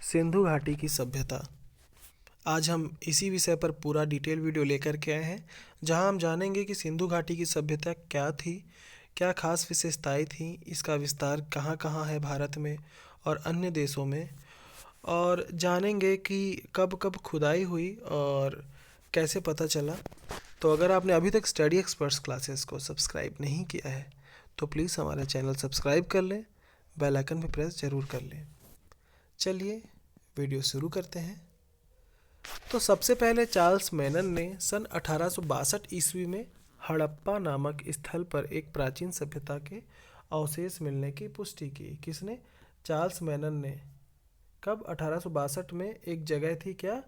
सिंधु घाटी की सभ्यता। आज हम इसी विषय पर पूरा डिटेल वीडियो लेकर के आए हैं, जहां हम जानेंगे कि सिंधु घाटी की सभ्यता क्या थी, क्या खास विशेषताएं थीं, इसका विस्तार कहां कहां है भारत में और अन्य देशों में, और जानेंगे कि कब कब खुदाई हुई और कैसे पता चला। तो अगर आपने अभी तक स्टडी एक्सपर्ट्स क्लासेस को सब्सक्राइब नहीं किया है तो प्लीज़ हमारा चैनल सब्सक्राइब कर लें, बेल आइकन पर प्रेस ज़रूर कर लें। चलिए वीडियो शुरू करते हैं। तो सबसे पहले चार्ल्स मेनन ने सन 1862 ईस्वी में हड़प्पा नामक स्थल पर एक प्राचीन सभ्यता के अवशेष मिलने की पुष्टि की। किसने? चार्ल्स मेनन ने। कब? 1862 में एक जगह थी क्या,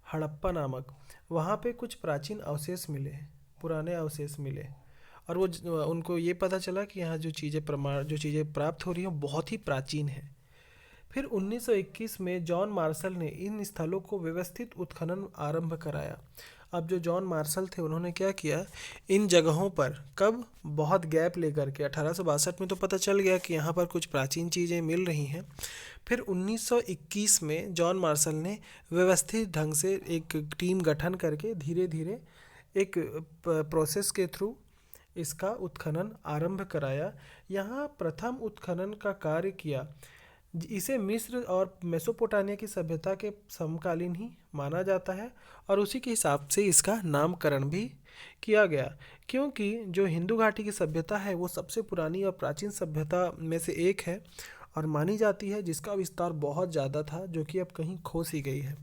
हड़प्पा नामक, वहाँ पे कुछ प्राचीन अवशेष मिले, पुराने अवशेष मिले, और उनको ये पता चला कि यहाँ जो चीज़ें प्राप्त हो रही हैं बहुत ही प्राचीन हैं। फिर 1921 में जॉन मार्शल ने इन स्थलों को व्यवस्थित उत्खनन आरंभ कराया। अब जो जॉन मार्शल थे उन्होंने क्या किया, इन जगहों पर, कब, बहुत गैप लेकर के 1862 में तो पता चल गया कि यहाँ पर कुछ प्राचीन चीज़ें मिल रही हैं। फिर 1921 में जॉन मार्शल ने व्यवस्थित ढंग से एक टीम गठन करके धीरे धीरे एक प्रोसेस के थ्रू इसका उत्खनन आरंभ कराया। यहाँ प्रथम उत्खनन का कार्य किया। इसे मिस्र और मेसोपोटामिया की सभ्यता के समकालीन ही माना जाता है और उसी के हिसाब से इसका नामकरण भी किया गया, क्योंकि जो हिंदू घाटी की सभ्यता है वो सबसे पुरानी और प्राचीन सभ्यता में से एक है और मानी जाती है, जिसका विस्तार बहुत ज़्यादा था, जो कि अब कहीं खो सी गई है।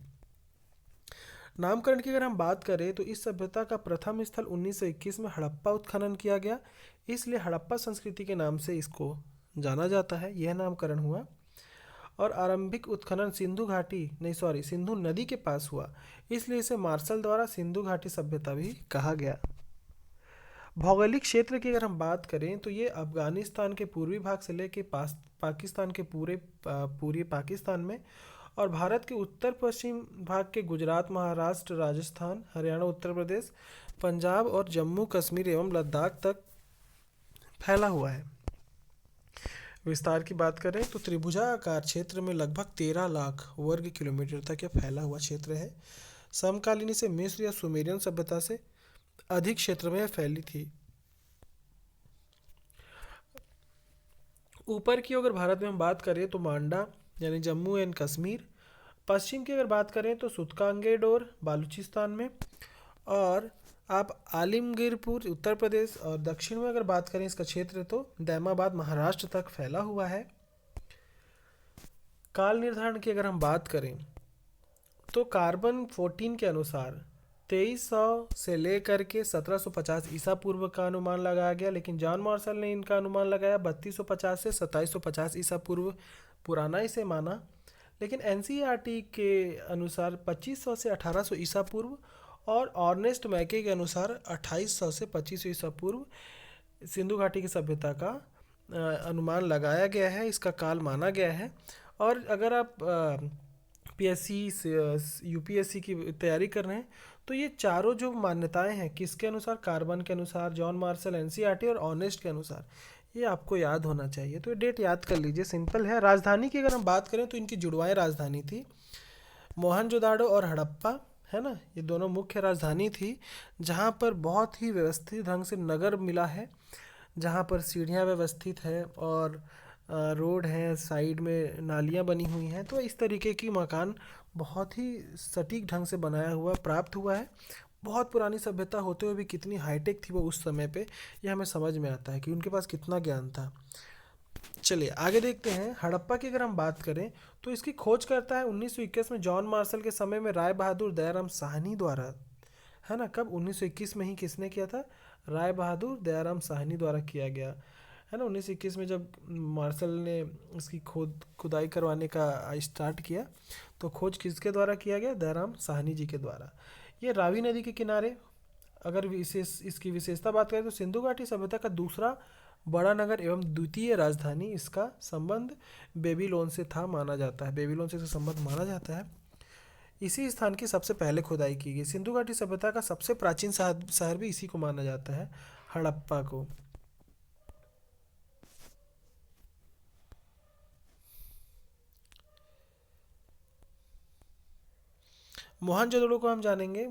नामकरण की अगर हम बात करें तो इस सभ्यता का प्रथम स्थल 1921 में हड़प्पा उत्खनन किया गया, इसलिए हड़प्पा संस्कृति के नाम से इसको जाना जाता है। यह नामकरण हुआ। और आरंभिक उत्खनन सिंधु नदी के पास हुआ, इसलिए इसे मार्शल द्वारा सिंधु घाटी सभ्यता भी कहा गया। भौगोलिक क्षेत्र की अगर हम बात करें तो ये अफगानिस्तान के पूर्वी भाग से लेके पाकिस्तान के पूरे पाकिस्तान में, और भारत के उत्तर पश्चिम भाग के गुजरात, महाराष्ट्र, राजस्थान, हरियाणा, उत्तर प्रदेश, पंजाब और जम्मू कश्मीर एवं लद्दाख तक फैला हुआ है। विस्तार की बात करें तो त्रिभुजाकार क्षेत्र में लगभग 13 लाख वर्ग किलोमीटर तक यह फैला हुआ क्षेत्र है। समकालीन से मिस्र या सुमेरियन सभ्यता से अधिक क्षेत्र में यह फैली थी। ऊपर की अगर भारत में हम बात करें तो मांडा यानी जम्मू एंड कश्मीर, पश्चिम की अगर बात करें तो सुतकांगेडोर बालूचिस्तान में, और आप आलिमगीरपुर उत्तर प्रदेश, और दक्षिण में अगर बात करें इसका क्षेत्र तो दैमाबाद महाराष्ट्र तक फैला हुआ है। काल निर्धारण की अगर हम बात करें तो कार्बन 14 के अनुसार 2300 से लेकर के 1750 ईसा पूर्व का अनुमान लगाया गया, लेकिन जॉन मार्शल ने इनका अनुमान लगाया 3250 से 2750 ईसा पूर्व, पुराना इसे माना। लेकिन एनसीईआरटी के अनुसार 2500 से 1800 ईसा पूर्व, और ऑर्नेस्ट मैके के अनुसार 2800 से 2500 ईसा पूर्व सिंधु घाटी की सभ्यता का अनुमान लगाया गया है, इसका काल माना गया है। और अगर आप पीएससी यूपीएससी की तैयारी कर रहे हैं तो ये चारों जो मान्यताएं हैं, किसके अनुसार? कार्बन के अनुसार, जॉन मार्शल, एनसीईआरटी और ऑनेस्ट के अनुसार, ये आपको याद होना चाहिए। तो ये डेट याद कर लीजिए, सिंपल है। राजधानी की अगर हम बात करें तो इनकी जुड़वाएं राजधानी थी, मोहनजोदाड़ो और हड़प्पा, है ना, ये दोनों मुख्य राजधानी थी, जहाँ पर बहुत ही व्यवस्थित ढंग से नगर मिला है, जहाँ पर सीढ़ियाँ व्यवस्थित है और रोड है, साइड में नालियाँ बनी हुई हैं। तो इस तरीके की मकान बहुत ही सटीक ढंग से बनाया हुआ प्राप्त हुआ है। बहुत पुरानी सभ्यता होते हुए भी कितनी हाईटेक थी वो उस समय पे, ये हमें समझ में आता है कि उनके पास कितना ज्ञान था। चलिए आगे देखते हैं। हड़प्पा की अगर हम बात करें तो इसकी खोज करता है 1921 में जॉन मार्शल के समय में राय बहादुर दयाराम साहनी द्वारा, है ना। कब? 1921 में ही किसने किया था? राय बहादुर दयाराम साहनी द्वारा किया गया, है ना। 1921 में जब मार्शल ने इसकी खुदाई करवाने का स्टार्ट किया तो खोज किसके द्वारा किया गया? दयाराम साहनी जी के द्वारा। ये रावी नदी के किनारे, अगर इसकी विशेषता बात करें तो सिंधु घाटी सभ्यता का दूसरा बड़ा नगर एवं द्वितीय राजधानी, इसका संबंध बेबीलोन से था माना जाता है, बेबीलोन से इसका संबंध माना जाता है। इसी स्थान की सबसे पहले खुदाई की गई। सिंधु घाटी सभ्यता का सबसे प्राचीन शहर भी इसी को माना जाता है, हड़प्पा को। मोहनजोदड़ो को हम जानेंगे।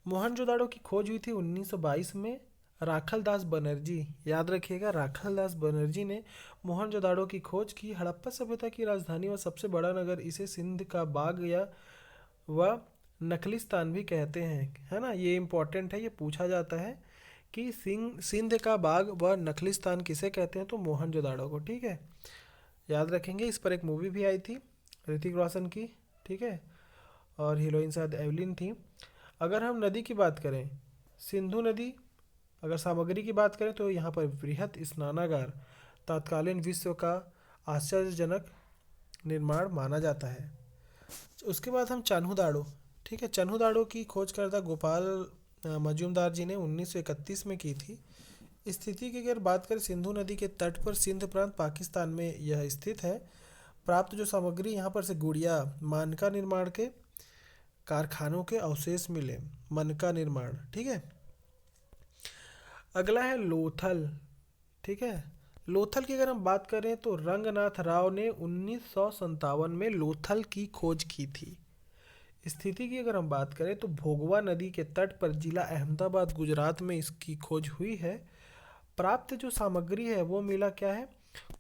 मोहनजोदड़ो की खोज हुई थी 1922 में। राखल दास बनर्जी, याद रखिएगा, राखल दास बनर्जी ने मोहनजोदड़ो की खोज की। हड़प्पा सभ्यता की राजधानी व सबसे बड़ा नगर इसे सिंध का बाग या व नखलिस्तान भी कहते हैं, है ना। ये इम्पोर्टेंट है, ये पूछा जाता है कि सिंध का बाग व नखलिस्तान किसे कहते हैं, तो मोहनजोदड़ो को। ठीक है, याद रखेंगे। इस पर एक मूवी भी आई थी ऋतिक रोशन की, ठीक है, और हीरोइन शायद एवलिन थी। अगर हम नदी की बात करें, सिंधु नदी, अगर सामग्री की बात करें तो यहाँ पर बृहत स्नानागार तत्कालीन विश्व का आश्चर्यजनक निर्माण माना जाता है। उसके बाद हम चन्हुदाड़ो, ठीक है, चन्हुदाड़ो की खोजकर्ता गोपाल मजूमदार जी ने 1931 में की थी। स्थिति की अगर बात करें, सिंधु नदी के तट पर सिंध प्रांत पाकिस्तान में यह स्थित है। प्राप्त जो सामग्री यहाँ पर से गुड़िया, मानका निर्माण के कारखानों के अवशेष मिले, मनका निर्माण। ठीक है, अगला है लोथल। ठीक है, लोथल की अगर हम बात करें तो रंगनाथ राव ने 1957 में लोथल की खोज की थी। स्थिति की अगर हम बात करें तो भोगवा नदी के तट पर जिला अहमदाबाद गुजरात में इसकी खोज हुई है। प्राप्त जो सामग्री है वो मिला क्या है,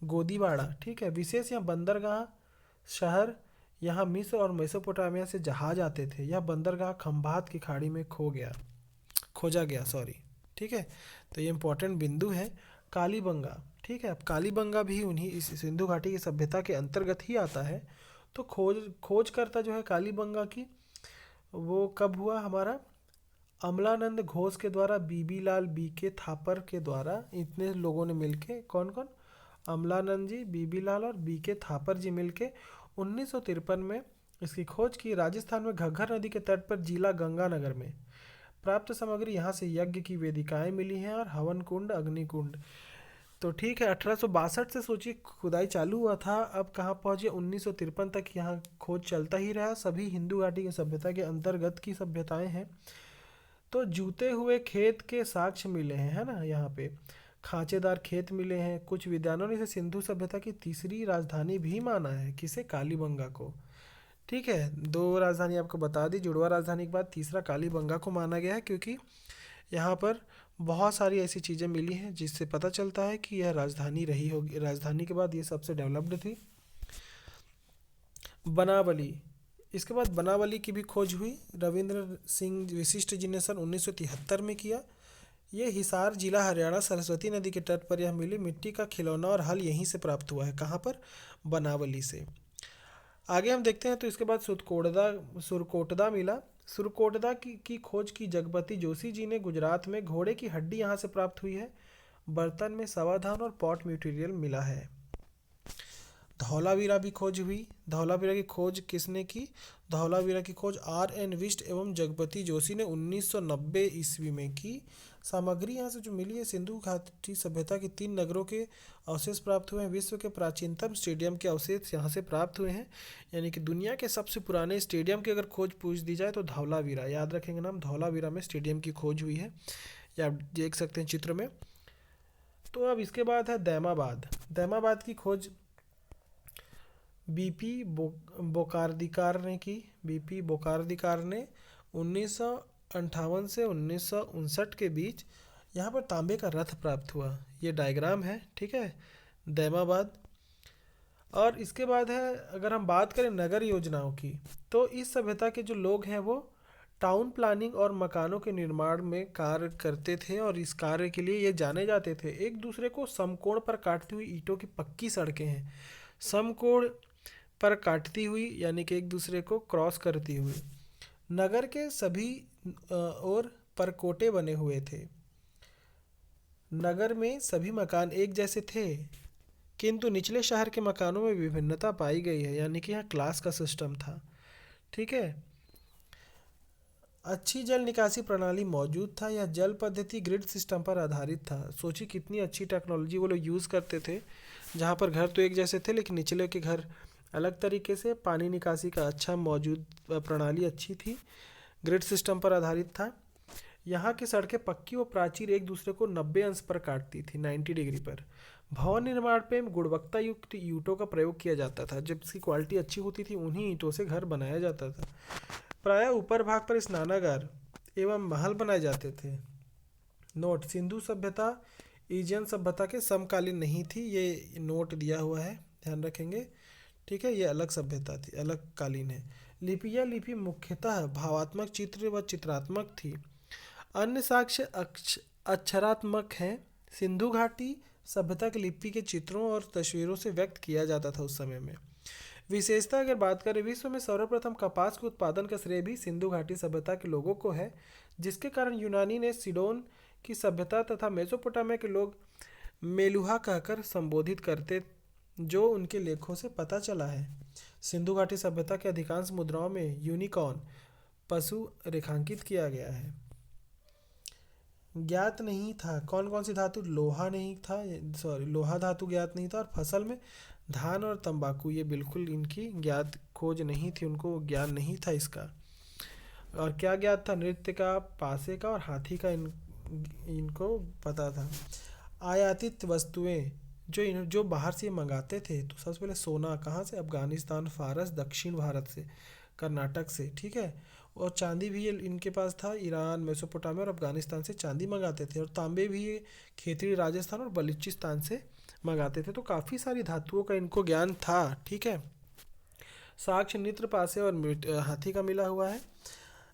गोदीवाड़ा। ठीक है, विशेष यहाँ बंदरगाह शहर, यहाँ मिस्र और मेसोपोटामिया से जहाज आते थे। यह बंदरगाह खंभात की खाड़ी में खोजा गया, सॉरी। ठीक है, तो ये इंपॉर्टेंट बिंदु है। कालीबंगा, ठीक है, अब कालीबंगा भी उन्हीं इस सिंधु घाटी की सभ्यता के अंतर्गत ही आता है। तो खोजकर्ता जो है कालीबंगा की, वो कब हुआ हमारा, अमलानंद घोष के द्वारा, बीबी लाल बीके थापर के द्वारा, इतने लोगों ने मिलके, कौन कौन, अमलानंद जी, बीबी लाल और बीके थापर जी मिलके 1953 में इसकी खोज की। राजस्थान में घग्गर नदी के तट पर जिला गंगानगर में प्राप्त सामग्री, यहाँ से यज्ञ की वेदिकाएं मिली हैं और हवन कुंड, अग्निकुंड। तो ठीक है, 1862 से सोचिए खुदाई चालू हुआ था, अब कहाँ पहुँचे, 1953 तक यहाँ खोज चलता ही रहा। सभी हिंदू घाटी की सभ्यता के अंतर्गत की सभ्यताएं हैं। तो जूते हुए खेत के साक्ष्य मिले हैं, है ना, यहाँ पे खांचेदार खेत मिले हैं। कुछ विद्वानों ने इसे सिंधु सभ्यता की तीसरी राजधानी भी माना है, किसे, कालीबंगा को। ठीक है, दो राजधानी आपको बता दी, जुड़वा राजधानी के बाद तीसरा कालीबंगा को माना गया है, क्योंकि यहाँ पर बहुत सारी ऐसी चीज़ें मिली हैं जिससे पता चलता है कि यह राजधानी रही होगी। राजधानी के बाद ये सबसे डेवलप्ड थी। बनावली, इसके बाद बनावली की भी खोज हुई। रविंद्र सिंह विशिष्ट जी ने सन 1973 में किया। ये हिसार जिला हरियाणा, सरस्वती नदी के तट पर यह मिली। मिट्टी का खिलौना और हल यहीं से प्राप्त हुआ है, कहाँ पर, बनावली से। आगे हम देखते हैं तो इसके बाद सुरकोटदा मिला। सुरकोटदा की खोज की जगपति जोशी जी ने गुजरात में। घोड़े की हड्डी यहाँ से प्राप्त हुई है। बर्तन में सवाधान और पॉट मटेरियल मिला है। धौलावीरा भी खोज हुई। धौलावीरा की खोज किसने की, धौलावीरा की खोज R.N. विष्ट एवं जगपति जोशी ने 1990 ईस्वी में की। सामग्री यहाँ से जो मिली है, सिंधु घाटी सभ्यता के 3 नगरों के अवशेष प्राप्त हुए हैं। विश्व के प्राचीनतम स्टेडियम के अवशेष यहाँ से प्राप्त हुए हैं। यानी कि दुनिया के सबसे पुराने स्टेडियम की अगर खोज पूछ दी जाए तो धौलावीरा, याद रखेंगे नाम, धौलावीरा में स्टेडियम की खोज हुई है, या आप देख सकते हैं चित्र में। तो अब इसके बाद है दैमाबाद। दैमाबाद की खोज बीपी बोकार्दिकार ने की। बीपी बोकार्दिकार ने 1958 से 1959 के बीच यहाँ पर तांबे का रथ प्राप्त हुआ। ये डायग्राम है, ठीक है, दैमाबाद। और इसके बाद है, अगर हम बात करें नगर योजनाओं की, तो इस सभ्यता के जो लोग हैं वो टाउन प्लानिंग और मकानों के निर्माण में कार्य करते थे, और इस कार्य के लिए ये जाने जाते थे। एक दूसरे को समकोण पर काटती हुई ईंटों की पक्की सड़कें हैं, समकोण पर काटती हुई, यानी कि एक दूसरे को क्रॉस करती हुई। नगर के सभी और परकोटे बने हुए थे। नगर में सभी मकान एक जैसे थे, किंतु निचले शहर के मकानों में विभिन्नता पाई गई है, यानी कि यहाँ क्लास का सिस्टम था। ठीक है, अच्छी जल निकासी प्रणाली मौजूद था। यह जल पद्धति ग्रिड सिस्टम पर आधारित था। सोचिए कितनी अच्छी टेक्नोलॉजी वो लोग यूज़ करते थे, जहाँ पर घर तो एक जैसे थे लेकिन निचले के घर अलग तरीके से। पानी निकासी का अच्छा मौजूद प्रणाली अच्छी थी, ग्रिड सिस्टम पर आधारित था। यहाँ की सड़कें पक्की व प्राचीर एक दूसरे को 90 अंश पर काटती थी, 90 डिग्री पर। भवन निर्माण पे गुणवत्ता युक्त ईंटों का प्रयोग किया जाता था। जब इसकी क्वालिटी अच्छी होती थी उन्हीं ईंटों से घर बनाया जाता था। प्रायः ऊपर भाग पर स्नानागार एवं महल बनाए जाते थे। नोट: सिंधु सभ्यता ईजियन सभ्यता के समकालीन नहीं थी। ये नोट दिया हुआ है, ध्यान रखेंगे। ठीक है, ये अलग सभ्यता थी, अलग कालीन है। लिपि या लिपि मुख्यतः भावात्मक चित्र व चित्रात्मक थी। अन्य साक्ष्य अक्षरात्मक हैं। सिंधु घाटी सभ्यता की लिपि के चित्रों और तस्वीरों से व्यक्त किया जाता था उस समय में। विशेषता अगर बात करें, विश्व में सर्वप्रथम कपास के उत्पादन का श्रेय भी सिंधु घाटी सभ्यता के लोगों को है, जिसके कारण यूनानी ने सिडोन की सभ्यता तथा मेसोपोटामिया के लोग मेलुहा कहकर संबोधित करते, जो उनके लेखों से पता चला है। सिंधु घाटी सभ्यता के अधिकांश मुद्राओं में यूनिकॉर्न पशु रेखांकित किया गया है। ज्ञात नहीं था कौन कौन सी धातु? लोहा नहीं था, लोहा धातु ज्ञात नहीं था। और फसल में धान और तंबाकू, ये बिल्कुल इनकी ज्ञात खोज नहीं थी, उनको ज्ञान नहीं था इसका। और क्या ज्ञात था? नृत्य का, पासे का और हाथी का इनको पता था। आयातित वस्तुएं जो बाहर से मंगाते थे, तो सबसे पहले सोना कहाँ से? अफगानिस्तान, फारस, दक्षिण भारत से, कर्नाटक से। ठीक है, और चांदी भी इनके पास था। ईरान, मेसोपोटामिया और अफगानिस्तान से चांदी मंगाते थे। और तांबे भी ये खेतड़ी राजस्थान और बलूचिस्तान से मंगाते थे। तो काफ़ी सारी धातुओं का इनको ज्ञान था। ठीक है, साक्ष्य नृत्य, पासे और हाथी का मिला हुआ है।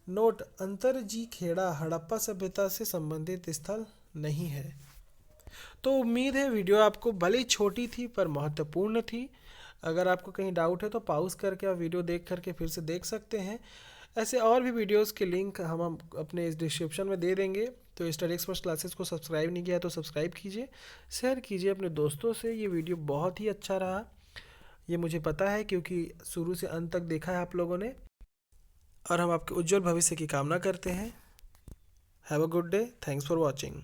नोट: अंतरजी खेड़ा हड़प्पा सभ्यता से संबंधित स्थल नहीं है। तो उम्मीद है वीडियो आपको भले ही छोटी थी पर महत्वपूर्ण थी। अगर आपको कहीं डाउट है तो पॉज करके आप वीडियो देख करके फिर से देख सकते हैं। ऐसे और भी वीडियोस के लिंक हम अपने इस डिस्क्रिप्शन में दे देंगे। तो स्टडी एक्सपर्ट क्लासेस को सब्सक्राइब नहीं किया तो सब्सक्राइब कीजिए, शेयर कीजिए अपने दोस्तों से। ये वीडियो बहुत ही अच्छा रहा, ये मुझे पता है, क्योंकि शुरू से अंत तक देखा है आप लोगों ने। और हम आपके उज्जवल भविष्य की कामना करते हैं। Have a good day, thanks for watching.